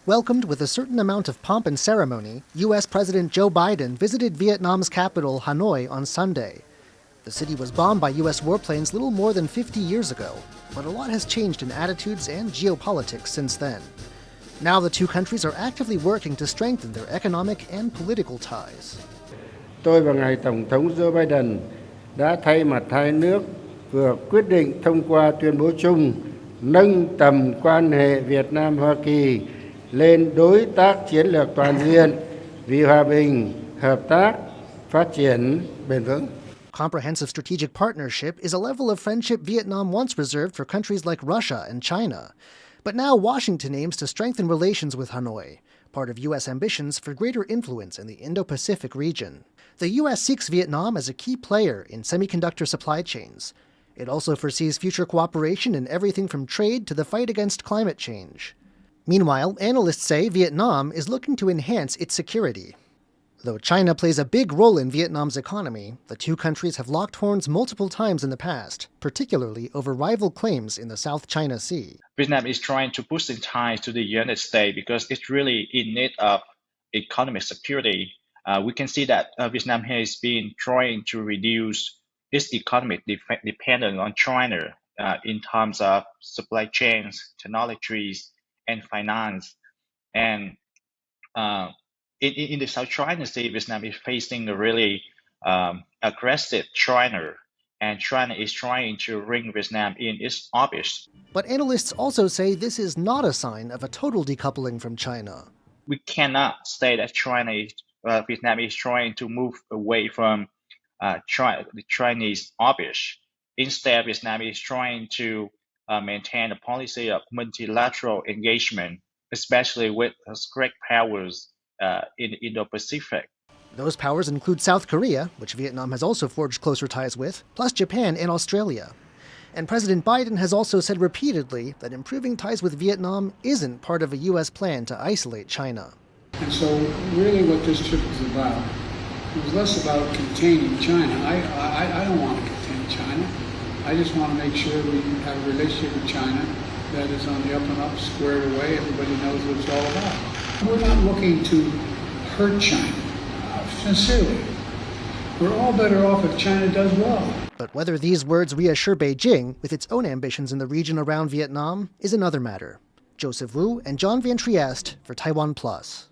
Welcomed with a certain amount of pomp and ceremony, U.S. President Joe Biden visited Vietnam's capital, Hanoi, on Sunday. The city was bombed by U.S. warplanes little more than 50 years ago, but a lot has changed in attitudes and geopolitics since then. Now the two countries are actively working to strengthen their economic and political ties. Tôi và ngài Tổng thống Joe Biden đã thay mặt hai nước vừa quyết định thông qua tuyên bố chung nâng tầm quan hệ Việt Nam-Hoa Kỳ lên đối tác chiến lược toàn diện vì hòa bình, hợp tác, phát triển bền vững. Comprehensive strategic partnership is a level of friendship Vietnam once reserved for countries like Russia and China. But now Washington aims to strengthen relations with Hanoi, part of U.S. ambitions for greater influence in the Indo-Pacific region. The U.S. seeks Vietnam as a key player in semiconductor supply chains. It also foresees future cooperation in everything from trade to the fight against climate change. Meanwhile, analysts say Vietnam is looking to enhance its security. Though China plays a big role in Vietnam's economy, the two countries have locked horns multiple times in the past, particularly over rival claims in the South China Sea. Vietnam is trying to push in ties to the United States because it's really in need of economic security. We can see that Vietnam has been trying to reduce its economic dependence on China in terms of supply chains, technologies, and finance. And in the South China Sea, Vietnam is facing a really aggressive China, and China is trying to bring Vietnam in its orbit. But analysts also say this is not a sign of a total decoupling from China. We cannot say that Vietnam is trying to move away from the Chinese orbit. Instead, Vietnam is trying to maintain a policy of multilateral engagement, especially with great powers in the Indo-Pacific. Those powers include South Korea, which Vietnam has also forged closer ties with, plus Japan and Australia. And President Biden has also said repeatedly that improving ties with Vietnam isn't part of a U.S. plan to isolate China. And so really what this trip was about, it was less about containing China. I don't want to contain China. I just want to make sure we have a relationship with China that is on the up and up, squared away. Everybody knows what it's all about. We're not looking to hurt China, sincerely. We're all better off if China does well. But whether these words reassure Beijing with its own ambitions in the region around Vietnam is another matter. Joseph Wu and John Van Trieste for TaiwanPlus.